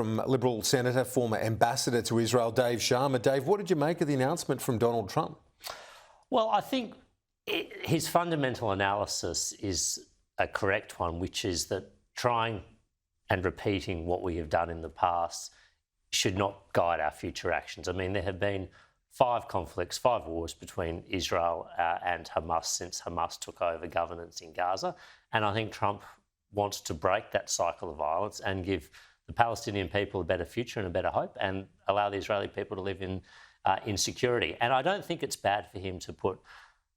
From Liberal Senator, former ambassador to Israel, Dave Sharma. Dave, what did you make of the announcement from Donald Trump? Well, I think his fundamental analysis is a correct one, which is that trying and repeating what we have done in the past should not guide our future actions. I mean, there have been 5 conflicts, 5 wars between Israel and Hamas since Hamas took over governance in Gaza. And I think Trump wants to break that cycle of violence and give the Palestinian people a better future and a better hope, and allow the Israeli people to live in security. And I don't think it's bad for him to put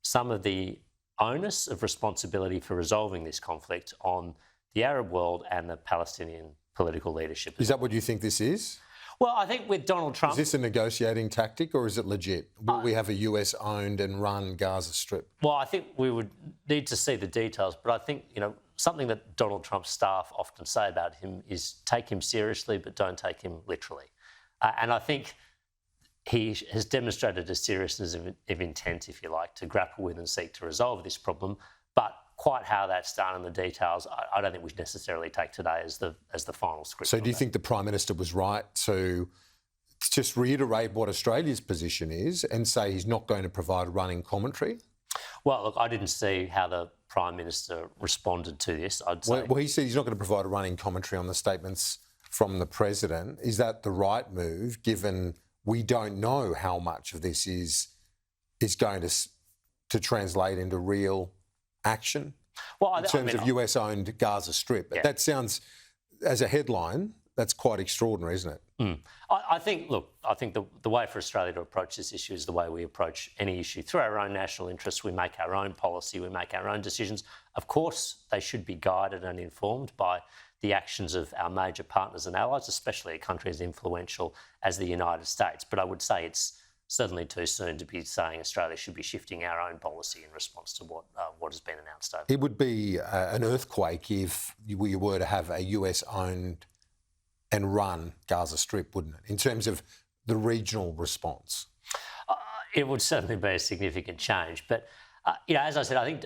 some of the onus of responsibility for resolving this conflict on the Arab world and the Palestinian political leadership. Is that what you think this is? Well, I think with Donald Trump... Is this a negotiating tactic or is it legit? Will we have a US-owned and run Gaza Strip? Well, I think we would need to see the details, but I think, something that Donald Trump's staff often say about him is take him seriously, but don't take him literally. And I think he has demonstrated a seriousness of intent, if you like, to grapple with and seek to resolve this problem. But quite how that's done and the details, I don't think we should necessarily take today as the final script. So do you think the Prime Minister was right to just reiterate what Australia's position is and say he's not going to provide running commentary? Well, look, I didn't see how the Prime Minister responded to this. I'd say... Well, he said he's not going to provide a running commentary on the statements from the President. Is that the right move, given we don't know how much of this is going to translate into real action in terms of US-owned Gaza Strip? Yeah. That sounds, as a headline, that's quite extraordinary, isn't it? I think the way for Australia to approach this issue is the way we approach any issue. Through our own national interests, we make our own policy, we make our own decisions. Of course, they should be guided and informed by the actions of our major partners and allies, especially a country as influential as the United States. But I would say it's certainly too soon to be saying Australia should be shifting our own policy in response to what has been announced over. It would be an earthquake if we were to have a US-owned and run Gaza Strip, wouldn't it, in terms of the regional response? It would certainly be a significant change. But, as I said, I think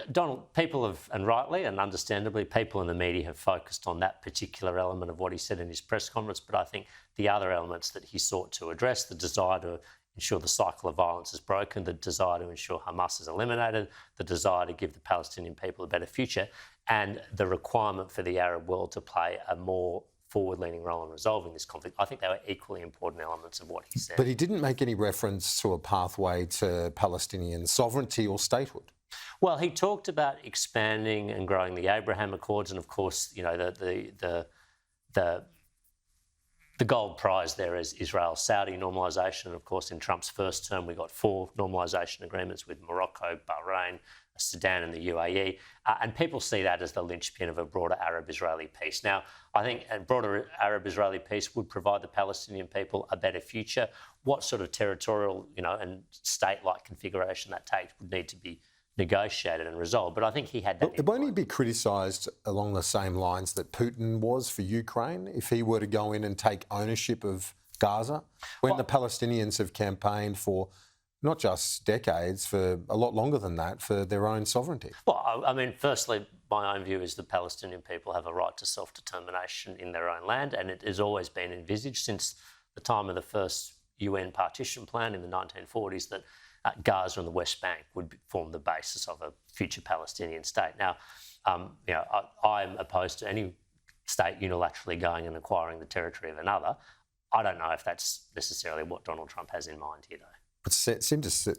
people have, and rightly and understandably, people in the media have focused on that particular element of what he said in his press conference. But I think the other elements that he sought to address, the desire to ensure the cycle of violence is broken, the desire to ensure Hamas is eliminated, the desire to give the Palestinian people a better future, and the requirement for the Arab world to play a more forward-leaning role in resolving this conflict. I think they were equally important elements of what he said. But he didn't make any reference to a pathway to Palestinian sovereignty or statehood. Well, he talked about expanding and growing the Abraham Accords, and of course, the gold prize there is Israel-Saudi normalisation. Of course, in Trump's first term, we got 4 normalisation agreements with Morocco, Bahrain, Sudan and the UAE. And people see that as the linchpin of a broader Arab-Israeli peace. Now, I think a broader Arab-Israeli peace would provide the Palestinian people a better future. What sort of territorial, and state-like configuration that takes would need to be negotiated and resolved. But I think he had that. But won't he be criticised along the same lines that Putin was for Ukraine if he were to go in and take ownership of Gaza, when the Palestinians have campaigned for not just decades, for a lot longer than that, for their own sovereignty? Well, I mean, firstly, my own view is the Palestinian people have a right to self-determination in their own land, and it has always been envisaged since the time of the first UN partition plan in the 1940s that Gaza and the West Bank would form the basis of a future Palestinian state. Now, I'm opposed to any state unilaterally going and acquiring the territory of another. I don't know if that's necessarily what Donald Trump has in mind here, though. It seemed to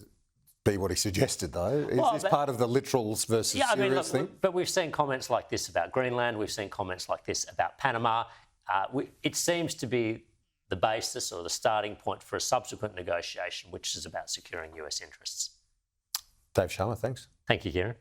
be what he suggested, though. Is this part of the literals versus serious thing? But we've seen comments like this about Greenland. We've seen comments like this about Panama. It seems to be the basis or the starting point for a subsequent negotiation, which is about securing US interests. Dave Sharma, thanks. Thank you, Kieran.